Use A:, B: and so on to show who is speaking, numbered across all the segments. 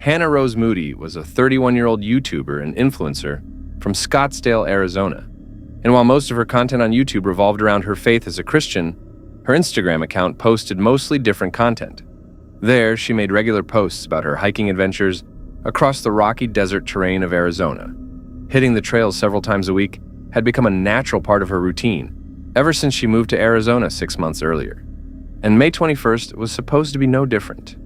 A: Hannah Rose Moody was a 31-year-old YouTuber and influencer from Scottsdale, Arizona. And while most of her content on YouTube revolved around her faith as a Christian, her Instagram account posted mostly different content. There, she made regular posts about her hiking adventures across the rocky desert terrain of Arizona. Hitting the trails several times a week had become a natural part of her routine ever since she moved to Arizona 6 months earlier. And May 21st was supposed to be no different.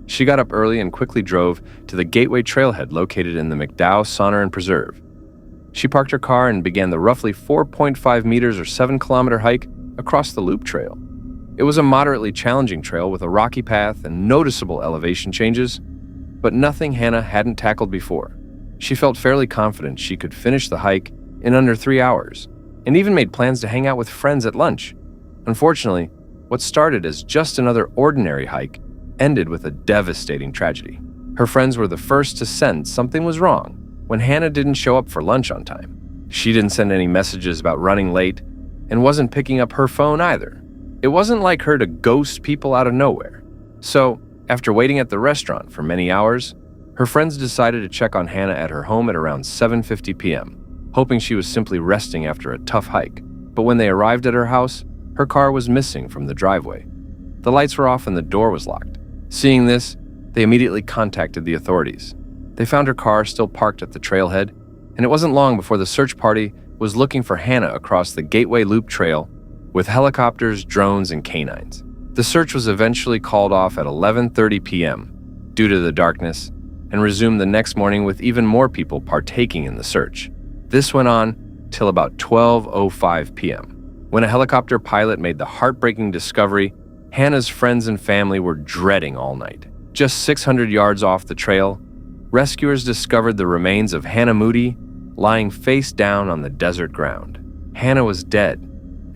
A: She got up early and quickly drove to the Gateway Trailhead located in the McDowell Sonoran Preserve. She parked her car and began the roughly 4.5 meters or 7-kilometer hike across the Loop Trail. It was a moderately challenging trail with a rocky path and noticeable elevation changes, but nothing Hannah hadn't tackled before. She felt fairly confident she could finish the hike in under 3 hours, and even made plans to hang out with friends at lunch. Unfortunately, what started as just another ordinary hike ended with a devastating tragedy. Her friends were the first to sense something was wrong when Hannah didn't show up for lunch on time. She didn't send any messages about running late and wasn't picking up her phone either. It wasn't like her to ghost people out of nowhere. So, after waiting at the restaurant for many hours, her friends decided to check on Hannah at her home at around 7:50 p.m., hoping she was simply resting after a tough hike. But when they arrived at her house, her car was missing from the driveway. The lights were off and the door was locked. Seeing this, they immediately contacted the authorities. They found her car still parked at the trailhead, and it wasn't long before the search party was looking for Hannah across the Gateway Loop Trail with helicopters, drones, and canines. The search was eventually called off at 11:30 p.m. due to the darkness and resumed the next morning with even more people partaking in the search. This went on till about 12:05 p.m. when a helicopter pilot made the heartbreaking discovery Hannah's friends and family were dreading all night. Just 600 yards off the trail, rescuers discovered the remains of Hannah Moody lying face down on the desert ground. Hannah was dead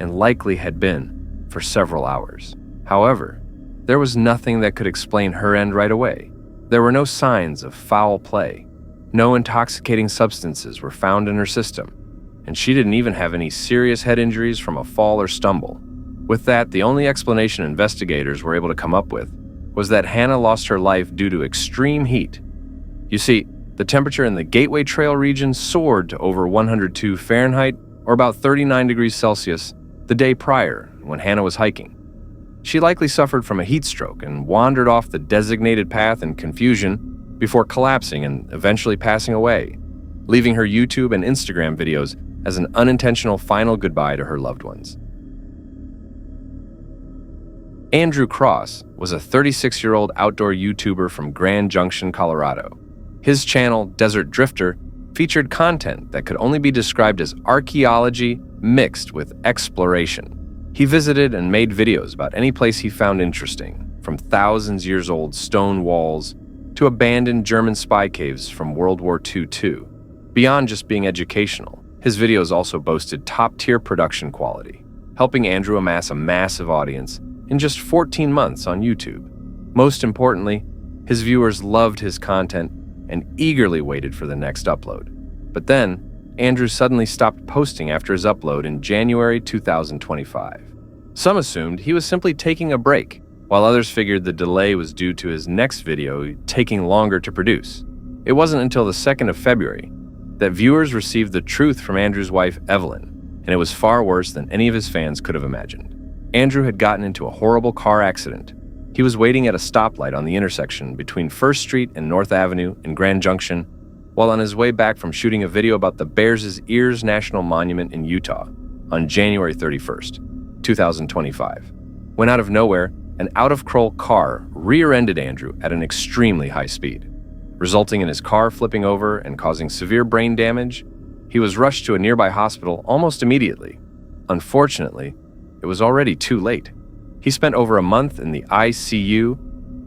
A: and likely had been for several hours. However, there was nothing that could explain her end right away. There were no signs of foul play. No intoxicating substances were found in her system, and she didn't even have any serious head injuries from a fall or stumble. With that, the only explanation investigators were able to come up with was that Hannah lost her life due to extreme heat. You see, the temperature in the Gateway Trail region soared to over 102 Fahrenheit, or about 39 degrees Celsius, the day prior when Hannah was hiking. She likely suffered from a heat stroke and wandered off the designated path in confusion before collapsing and eventually passing away, leaving her YouTube and Instagram videos as an unintentional final goodbye to her loved ones. Andrew Cross was a 36-year-old outdoor YouTuber from Grand Junction, Colorado. His channel, Desert Drifter, featured content that could only be described as archaeology mixed with exploration. He visited and made videos about any place he found interesting, from thousands-years-old stone walls to abandoned German spy caves from World War II too. Beyond just being educational, his videos also boasted top-tier production quality, helping Andrew amass a massive audience in just 14 months on YouTube. Most importantly, his viewers loved his content and eagerly waited for the next upload. But then, Andrew suddenly stopped posting after his upload in January 2025. Some assumed he was simply taking a break, while others figured the delay was due to his next video taking longer to produce. It wasn't until the 2nd of February that viewers received the truth from Andrew's wife, Evelyn, and it was far worse than any of his fans could have imagined. Andrew had gotten into a horrible car accident. He was waiting at a stoplight on the intersection between 1st Street and North Avenue in Grand Junction, while on his way back from shooting a video about the Bears' Ears National Monument in Utah on January 31st, 2025. When out of nowhere, an out-of-control car rear-ended Andrew at an extremely high speed, resulting in his car flipping over and causing severe brain damage. He was rushed to a nearby hospital almost immediately. Unfortunately, it was already too late. He spent over a month in the ICU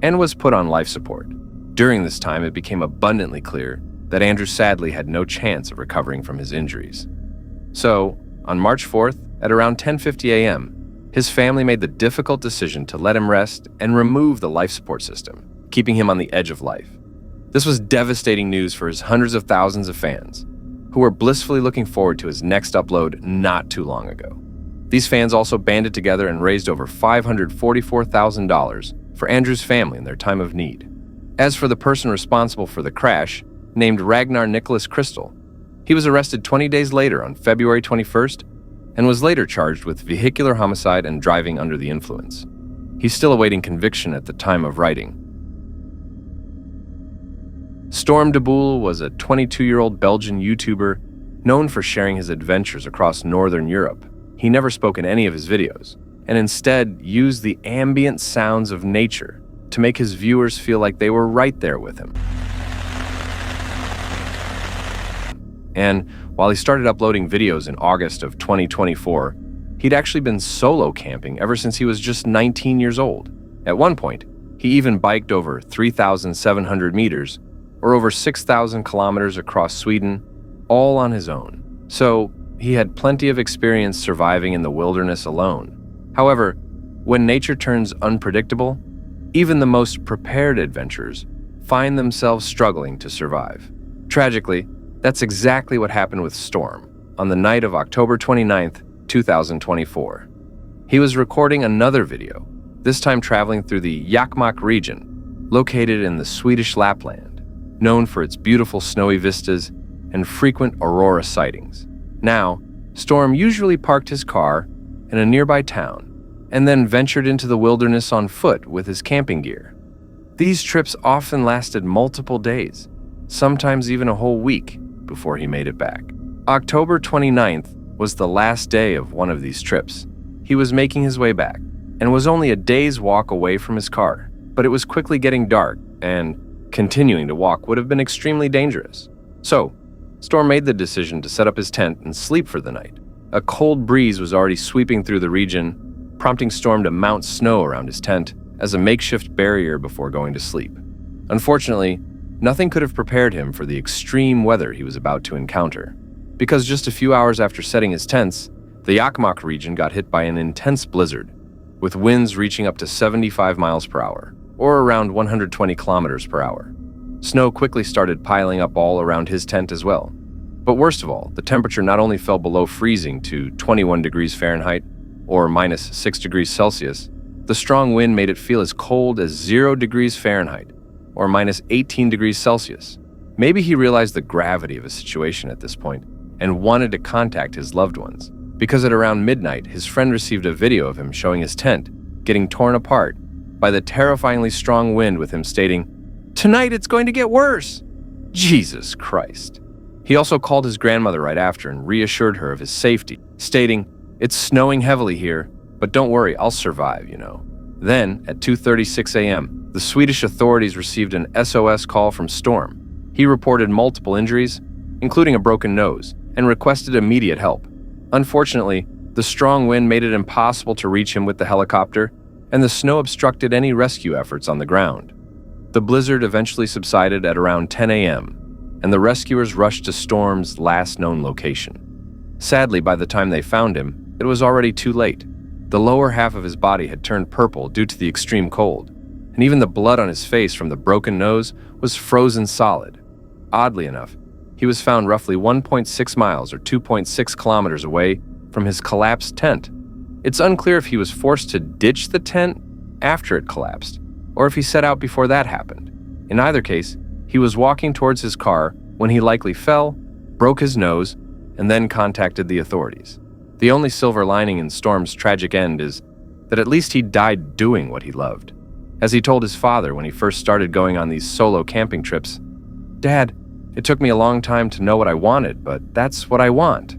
A: and was put on life support. During this time, it became abundantly clear that Andrew sadly had no chance of recovering from his injuries. So, on March 4th, at around 10:50 a.m., his family made the difficult decision to let him rest and remove the life support system, keeping him on the edge of life. This was devastating news for his hundreds of thousands of fans, who were blissfully looking forward to his next upload not too long ago. These fans also banded together and raised over $544,000 for Andrew's family in their time of need. As for the person responsible for the crash, named Ragnar Nicholas Crystal, he was arrested 20 days later on February 21st and was later charged with vehicular homicide and driving under the influence. He's still awaiting conviction at the time of writing. Storm de Boule was a 22-year-old Belgian YouTuber known for sharing his adventures across Northern Europe. He never spoke in any of his videos, and instead used the ambient sounds of nature to make his viewers feel like they were right there with him. And while he started uploading videos in August of 2024, he'd actually been solo camping ever since he was just 19 years old. At one point, he even biked over 3,700 meters, or over 6,000 kilometers across Sweden, all on his own. So he had plenty of experience surviving in the wilderness alone. However, when nature turns unpredictable, even the most prepared adventurers find themselves struggling to survive. Tragically, that's exactly what happened with Storm on the night of October 29th, 2024. He was recording another video, this time traveling through the Jokkmokk region, located in the Swedish Lapland, known for its beautiful snowy vistas and frequent aurora sightings. Now, Storm usually parked his car in a nearby town and then ventured into the wilderness on foot with his camping gear. These trips often lasted multiple days, sometimes even a whole week, before he made it back. October 29th was the last day of one of these trips. He was making his way back and was only a day's walk away from his car, but it was quickly getting dark and continuing to walk would have been extremely dangerous. So, Storm made the decision to set up his tent and sleep for the night. A cold breeze was already sweeping through the region, prompting Storm to mount snow around his tent as a makeshift barrier before going to sleep. Unfortunately, nothing could have prepared him for the extreme weather he was about to encounter, because just a few hours after setting his tents, the Jokkmokk region got hit by an intense blizzard, with winds reaching up to 75 miles per hour, or around 120 kilometers per hour. Snow quickly started piling up all around his tent as well. But worst of all, the temperature not only fell below freezing to 21 degrees Fahrenheit, or minus 6 degrees Celsius, the strong wind made it feel as cold as 0 degrees Fahrenheit, or minus 18 degrees Celsius. Maybe he realized the gravity of his situation at this point and wanted to contact his loved ones, because at around midnight, his friend received a video of him showing his tent getting torn apart by the terrifyingly strong wind, with him stating, "Tonight it's going to get worse." Jesus Christ. He also called his grandmother right after and reassured her of his safety, stating, "It's snowing heavily here, but don't worry, I'll survive, you know." Then, at 2:36 a.m., the Swedish authorities received an SOS call from Storm. He reported multiple injuries, including a broken nose, and requested immediate help. Unfortunately, the strong wind made it impossible to reach him with the helicopter, and the snow obstructed any rescue efforts on the ground. The blizzard eventually subsided at around 10 a.m., and the rescuers rushed to Storm's last known location. Sadly, by the time they found him, it was already too late. The lower half of his body had turned purple due to the extreme cold, and even the blood on his face from the broken nose was frozen solid. Oddly enough, he was found roughly 1.6 miles or 2.6 kilometers away from his collapsed tent. It's unclear if he was forced to ditch the tent after it collapsed, or if he set out before that happened. In either case, he was walking towards his car when he likely fell, broke his nose, and then contacted the authorities. The only silver lining in Storm's tragic end is that at least he died doing what he loved. As he told his father when he first started going on these solo camping trips, "Dad, it took me a long time to know what I wanted, but that's what I want."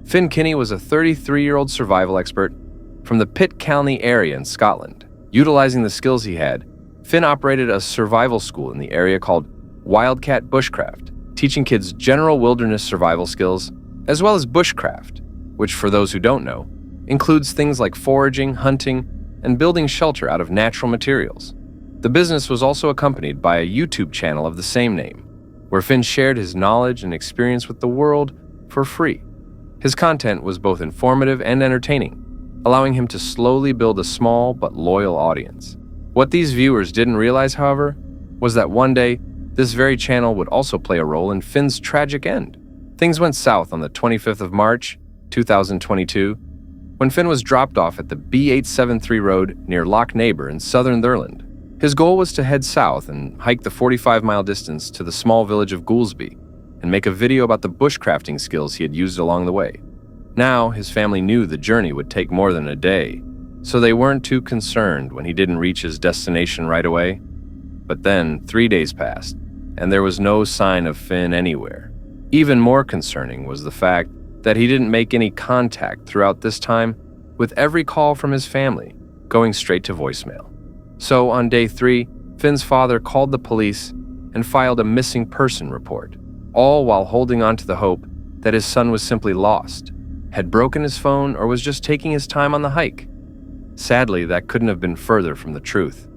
A: Finn Kinney was a 33-year-old survival expert from the Pitcairn area in Scotland. Utilizing the skills he had, Finn operated a survival school in the area called Wildcat Bushcraft, teaching kids general wilderness survival skills, as well as bushcraft, which, for those who don't know, includes things like foraging, hunting, and building shelter out of natural materials. The business was also accompanied by a YouTube channel of the same name, where Finn shared his knowledge and experience with the world for free. His content was both informative and entertaining, allowing him to slowly build a small but loyal audience. What these viewers didn't realize, however, was that one day, this very channel would also play a role in Finn's tragic end. Things went south on the 25th of March, 2022, when Finn was dropped off at the B873 road near Loch Nabor in southern Thurland. His goal was to head south and hike the 45-mile distance to the small village of Goolsby and make a video about the bushcrafting skills he had used along the way. Now, his family knew the journey would take more than a day, so they weren't too concerned when he didn't reach his destination right away. But then, 3 days passed, and there was no sign of Finn anywhere. Even more concerning was the fact that he didn't make any contact throughout this time, with every call from his family going straight to voicemail. So on day 3, Finn's father called the police and filed a missing person report, all while holding on to the hope that his son was simply lost, had broken his phone, or was just taking his time on the hike. Sadly, that couldn't have been further from the truth.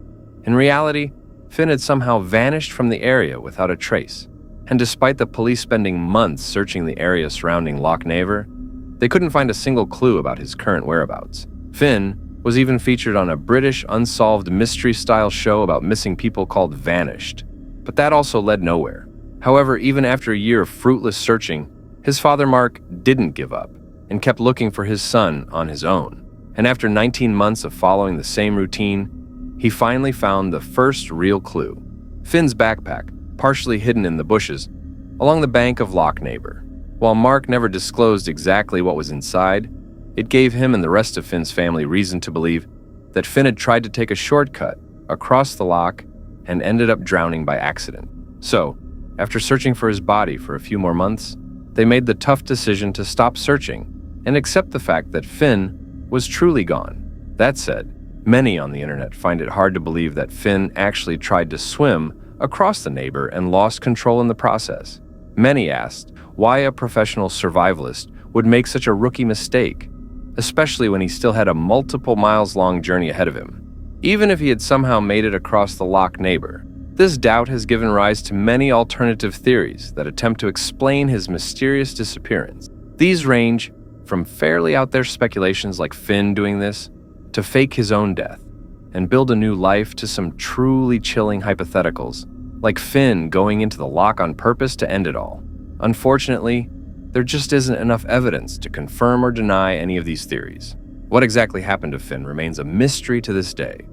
A: In reality, Finn had somehow vanished from the area without a trace, and despite the police spending months searching the area surrounding Loch Naver, they couldn't find a single clue about his current whereabouts. Finn was even featured on a British Unsolved mystery-style show about missing people called Vanished, but that also led nowhere. However, even after a year of fruitless searching, his father Mark didn't give up and kept looking for his son on his own. And after 19 months of following the same routine, he finally found the first real clue: Finn's backpack, partially hidden in the bushes, along the bank of Loch Naver. While Mark never disclosed exactly what was inside, it gave him and the rest of Finn's family reason to believe that Finn had tried to take a shortcut across the loch and ended up drowning by accident. So, after searching for his body for a few more months, they made the tough decision to stop searching and accept the fact that Finn was truly gone. That said, many on the internet find it hard to believe that Finn actually tried to swim across the Naver and lost control in the process. Many asked why a professional survivalist would make such a rookie mistake, especially when he still had a multiple miles-long journey ahead of him. Even if he had somehow made it across the Loch Naver, this doubt has given rise to many alternative theories that attempt to explain his mysterious disappearance. These range from fairly out there speculations like Finn doing this, to fake his own death and build a new life, to some truly chilling hypotheticals, like Finn going into the loch on purpose to end it all. Unfortunately, there just isn't enough evidence to confirm or deny any of these theories. What exactly happened to Finn remains a mystery to this day.